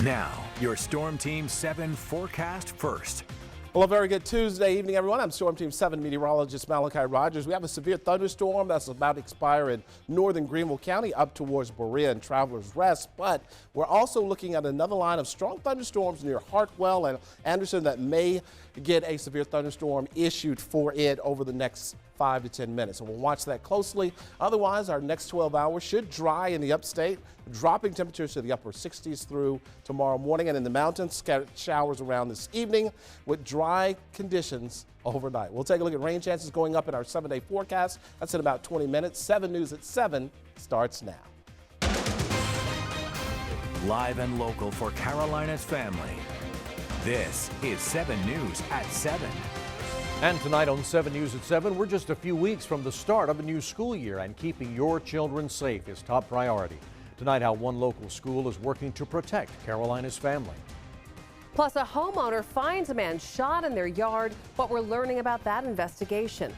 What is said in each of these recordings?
Now, your Storm Team 7 forecast first. Well, a very good Tuesday evening, everyone. I'm Storm Team 7 meteorologist Malachi Rogers. We have a severe thunderstorm that's about to expire in northern Greenville County up towards Berea and Travelers Rest. But we're also looking at another line of strong thunderstorms near Hartwell and Anderson that may get a severe thunderstorm issued for it over the next 5 to 10 minutes. So we'll watch that closely. Otherwise, our next 12 hours should dry in the upstate, dropping temperatures to the upper 60s through tomorrow morning. And in the mountains, scattered showers around this evening with dry conditions overnight. We'll take a look at rain chances going up in our 7-day forecast. That's in about 20 minutes. 7 News at 7 starts now. Live and local for Carolina's family. This is 7 News at 7. And tonight on 7 News at 7, we're just a few weeks from the start of a new school year, and keeping your children safe is top priority. Tonight, how one local school is working to protect Carolina's family. Plus, a homeowner finds a man shot in their yard. What we're learning about that investigation.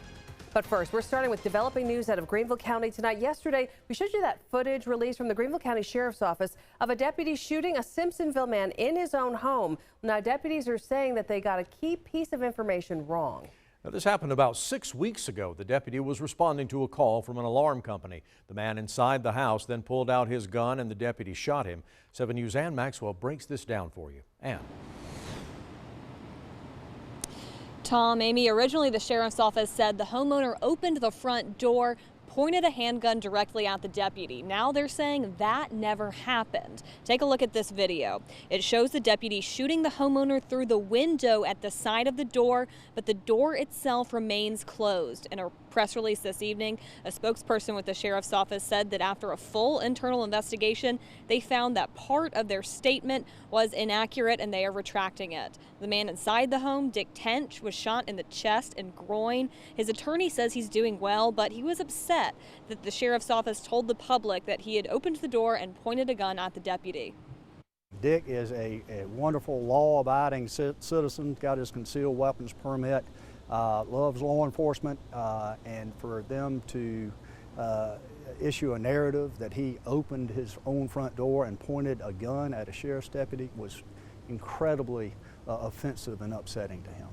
But first, we're starting with developing news out of Greenville County tonight. Yesterday, we showed you that footage released from the Greenville County Sheriff's Office of a deputy shooting a Simpsonville man in his own home. Now, deputies are saying that they got a key piece of information wrong. Now, this happened about 6 weeks ago. The deputy was responding to a call from an alarm company. The man inside the house then pulled out his gun and the deputy shot him. 7 News' Ann Maxwell breaks this down for you. Ann. Tom, Amy, originally the sheriff's office said the homeowner opened the front door, pointed a handgun directly at the deputy. Now they're saying that never happened. Take a look at this video. It shows the deputy shooting the homeowner through the window at the side of the door, but the door itself remains closed. In a press release this evening, a spokesperson with the sheriff's office said that after a full internal investigation, they found that part of their statement was inaccurate and they are retracting it. The man inside the home, Dick Tench, was shot in the chest and groin. His attorney says he's doing well, but he was upset that the sheriff's office told the public that he had opened the door and pointed a gun at the deputy. Dick is a wonderful law-abiding citizen, got his concealed weapons permit, loves law enforcement, and for them to issue a narrative that he opened his own front door and pointed a gun at a sheriff's deputy was incredibly offensive and upsetting to him.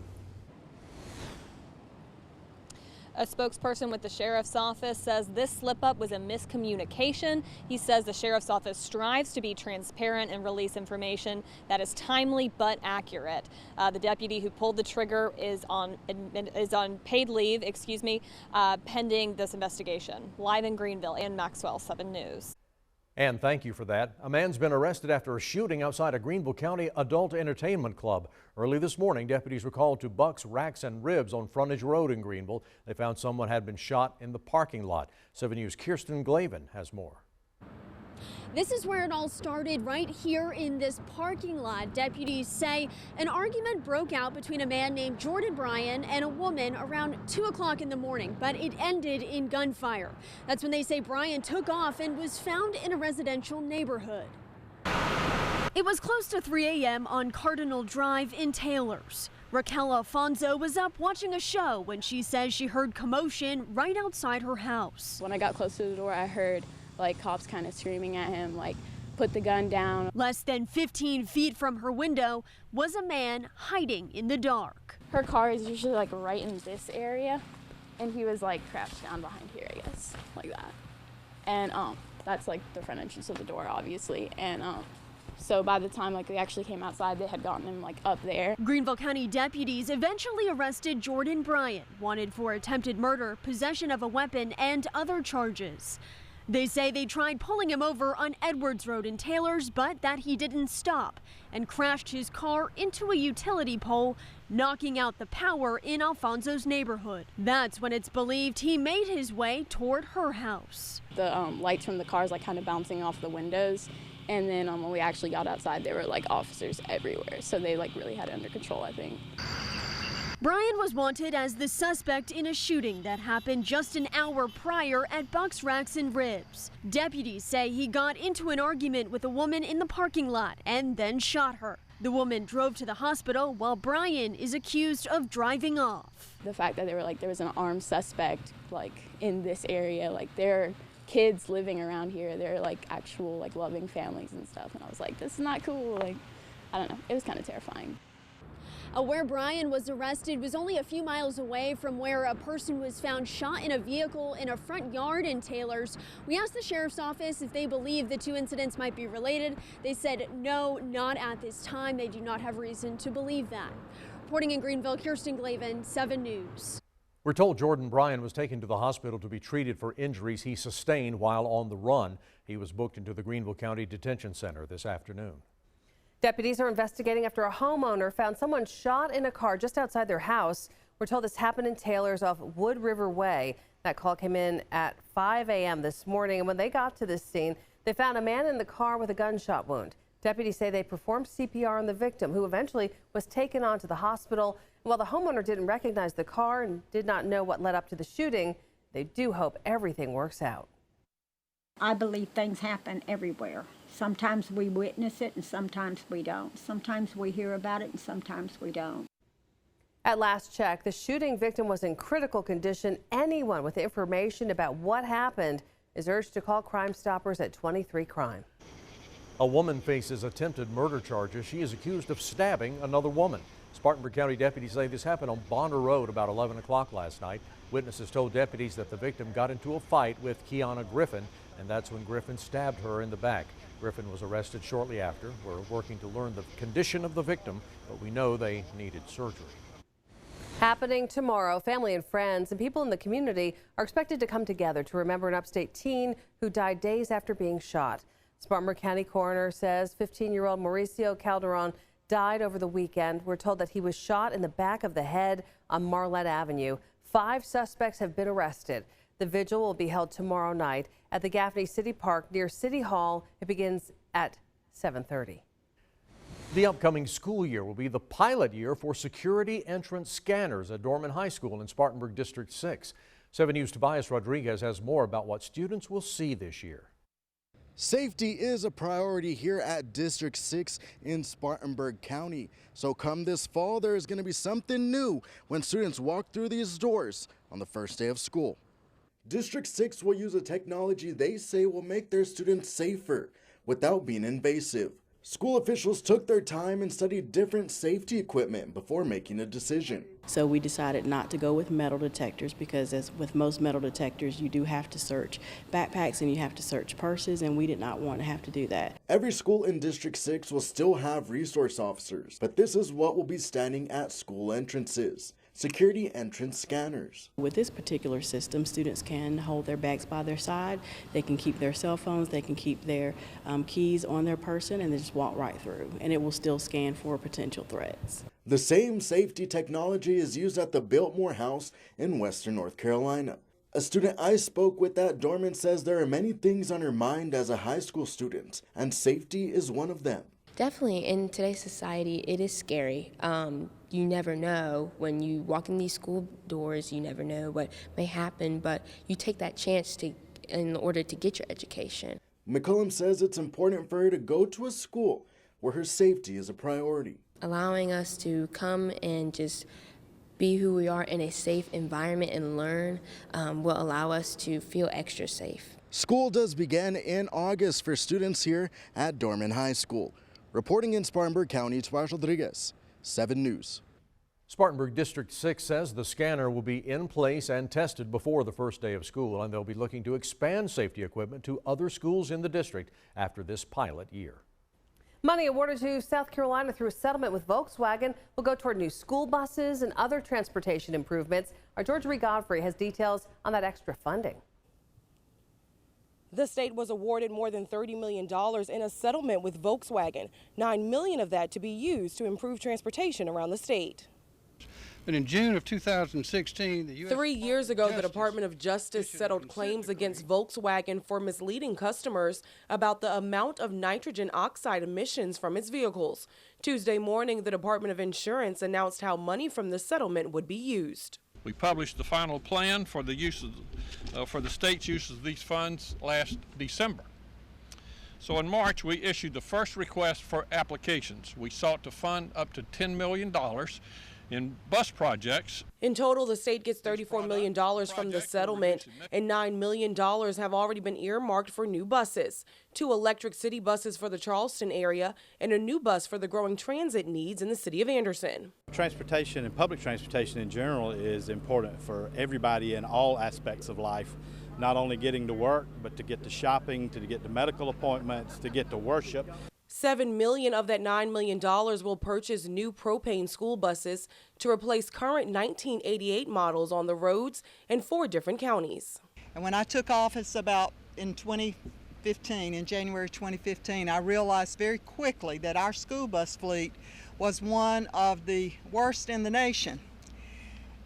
A spokesperson with the sheriff's office says this slip-up was a miscommunication. He says the sheriff's office strives to be transparent and release information that is timely but accurate. The deputy who pulled the trigger is on paid leave, pending this investigation. Live in Greenville, Ann Maxwell, 7 News. And thank you for that. A man's been arrested after a shooting outside a Greenville County adult entertainment club. Early this morning, deputies were called to Buck's Racks and Ribs on Frontage Road in Greenville. They found someone had been shot in the parking lot. 7 News' Kirsten Glavin has more. This is where it all started, right here in this parking lot. Deputies say an argument broke out between a man named Jordan Bryan and a woman around 2 o'clock in the morning, but it ended in gunfire. That's when they say Bryan took off and was found in a residential neighborhood. It was close to 3 a.m. on Cardinal Drive in Taylors. Raquel Alfonso was up watching a show when she says she heard commotion right outside her house. When I got close to the door, I heard cops kind of screaming at him, put the gun down. Less than 15 feet from her window was a man hiding in the dark. Her car is usually right in this area, and he was crouched down behind here, I guess, like that. And that's the front entrance of the door, obviously. And so by the time we actually came outside, they had gotten him up there. Greenville County deputies eventually arrested Jordan Bryan, wanted for attempted murder, possession of a weapon, and other charges. They say they tried pulling him over on Edwards Road in Taylors, but that he didn't stop and crashed his car into a utility pole, knocking out the power in Alfonso's neighborhood. That's when it's believed he made his way toward her house. The lights from the cars kind of bouncing off the windows. And then when we actually got outside, there were officers everywhere. So they really had it under control, I think. Bryan was wanted as the suspect in a shooting that happened just an hour prior at Buck's Racks and Ribs. Deputies say he got into an argument with a woman in the parking lot and then shot her. The woman drove to the hospital while Bryan is accused of driving off. The fact that they were there was an armed suspect in this area, they're kids living around here. They're like actual like loving families and stuff. And I was like, this is not cool. Like, I don't know. It was kind of terrifying. Where Brian was arrested was only a few miles away from where a person was found shot in a vehicle in a front yard in Taylor's. We asked the sheriff's office if they believe the two incidents might be related. They said no, not at this time. They do not have reason to believe that. Reporting in Greenville, Kirsten Glavin, 7 News. We're told Jordan Bryan was taken to the hospital to be treated for injuries he sustained while on the run. He was booked into the Greenville County Detention Center this afternoon. Deputies are investigating after a homeowner found someone shot in a car just outside their house. We're told this happened in Taylor's off Wood River Way. That call came in at 5 a.m. this morning, and when they got to this scene, they found a man in the car with a gunshot wound. Deputies say they performed CPR on the victim, who eventually was taken on to the hospital. While the homeowner didn't recognize the car and did not know what led up to the shooting, they do hope everything works out. I believe things happen everywhere. Sometimes we witness it and sometimes we don't. Sometimes we hear about it and sometimes we don't. At last check, the shooting victim was in critical condition. Anyone with information about what happened is urged to call Crime Stoppers at 23 Crime. A woman faces attempted murder charges. She is accused of stabbing another woman. Spartanburg County deputies say this happened on Bonner Road about 11 o'clock last night. Witnesses told deputies that the victim got into a fight with Kiana Griffin, and that's when Griffin stabbed her in the back. Griffin was arrested shortly after. We're working to learn the condition of the victim, but we know they needed surgery. Happening tomorrow, family and friends and people in the community are expected to come together to remember an upstate teen who died days after being shot. Spartanburg County coroner says 15-year-old Mauricio Calderon died over the weekend. We're told that he was shot in the back of the head on Marlette Avenue. 5 suspects have been arrested. The vigil will be held tomorrow night at the Gaffney City Park near City Hall. It begins at 7:30. The upcoming school year will be the pilot year for security entrance scanners at Dorman High School in Spartanburg District 6. 7 News' Tobias Rodriguez has more about what students will see this year. Safety is a priority here at District 6 in Spartanburg County. So come this fall, there is going to be something new when students walk through these doors on the first day of school. District 6 will use a technology they say will make their students safer without being invasive. School officials took their time and studied different safety equipment before making a decision. So we decided not to go with metal detectors because, as with most metal detectors, you do have to search backpacks and you have to search purses, and we did not want to have to do that. Every school in District 6 will still have resource officers, but this is what will be standing at school entrances: security entrance scanners. With this particular system, students can hold their bags by their side, they can keep their cell phones, they can keep their keys on their person, and they just walk right through, and it will still scan for potential threats. The same safety technology is used at the Biltmore House in Western North Carolina. A student I spoke with at Dorman says there are many things on her mind as a high school student, and safety is one of them. Definitely, in today's society, it is scary. You never know when you walk in these school doors, you never know what may happen, but you take that chance in order to get your education. McCullum says it's important for her to go to a school where her safety is a priority. Allowing us to come and just be who we are in a safe environment and learn will allow us to feel extra safe. School does begin in August for students here at Dorman High School. Reporting in Spartanburg County, Tobias Rodriguez, 7 News. Spartanburg District 6 says the scanner will be in place and tested before the first day of school, and they'll be looking to expand safety equipment to other schools in the district after this pilot year. Money awarded to South Carolina through a settlement with Volkswagen will go toward new school buses and other transportation improvements. Our Georgia Godfrey has details on that extra funding. The state was awarded more than $30 million in a settlement with Volkswagen, $9 million of that to be used to improve transportation around the state. But in June of 2016, the U.S. 3 years ago, the Department of Justice settled claims against Volkswagen for misleading customers about the amount of nitrogen oxide emissions from its vehicles. Tuesday morning, the Department of Insurance announced how money from the settlement would be used. We published the final plan for the use of, for the state's use of these funds last December. So in March, we issued the first request for applications. We sought to fund up to $10 million, in bus projects. In total, the state gets $34 million from the settlement, and $9 million have already been earmarked for new buses, 2 electric city buses for the Charleston area, and a new bus for the growing transit needs in the city of Anderson. Transportation and public transportation in general is important for everybody in all aspects of life, not only getting to work, but to get to shopping, to get to medical appointments, to get to worship. $7 million of that $9 million will purchase new propane school buses to replace current 1988 models on the roads in 4 different counties. And when I took office about in January 2015, I realized very quickly that our school bus fleet was one of the worst in the nation.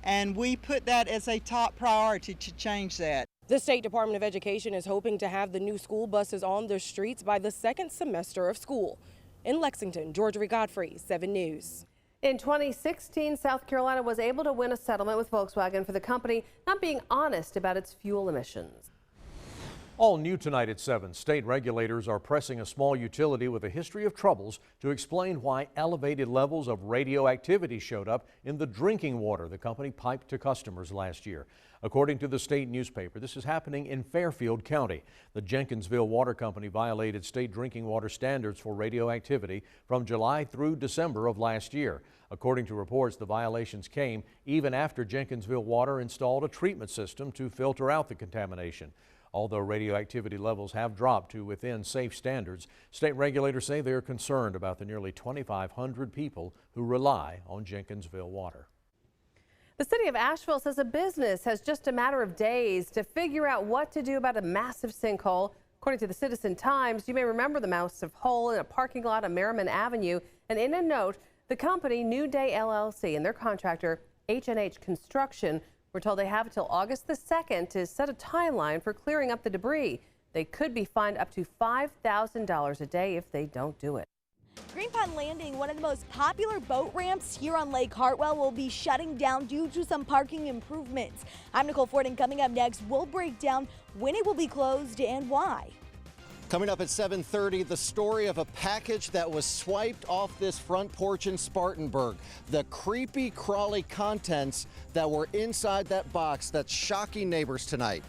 And we put that as a top priority to change that. The State Department of Education is hoping to have the new school buses on the streets by the 2nd semester of school. In Lexington, Georgia Godfrey, 7 News. In 2016, South Carolina was able to win a settlement with Volkswagen for the company not being honest about its fuel emissions. All new tonight at 7, state regulators are pressing a small utility with a history of troubles to explain why elevated levels of radioactivity showed up in the drinking water the company piped to customers last year. According to the state newspaper, this is happening in Fairfield County. The Jenkinsville Water Company violated state drinking water standards for radioactivity from July through December of last year. According to reports, the violations came even after Jenkinsville Water installed a treatment system to filter out the contamination. Although radioactivity levels have dropped to within safe standards, state regulators say they are concerned about the nearly 2,500 people who rely on Jenkinsville water. The city of Asheville says a business has just a matter of days to figure out what to do about a massive sinkhole. According to the Citizen Times, you may remember the massive hole in a parking lot on Merriman Avenue. And in a note, the company New Day LLC and their contractor H&H Construction were told they have until August the 2nd to set a timeline for clearing up the debris. They could be fined up to $5,000 a day if they don't do it. Green Pond Landing, one of the most popular boat ramps here on Lake Hartwell, will be shutting down due to some parking improvements. I'm Nicole Ford, and coming up next, we'll break down when it will be closed and why. Coming up at 7:30, the story of a package that was swiped off this front porch in Spartanburg. The creepy, crawly contents that were inside that box that's shocking neighbors tonight.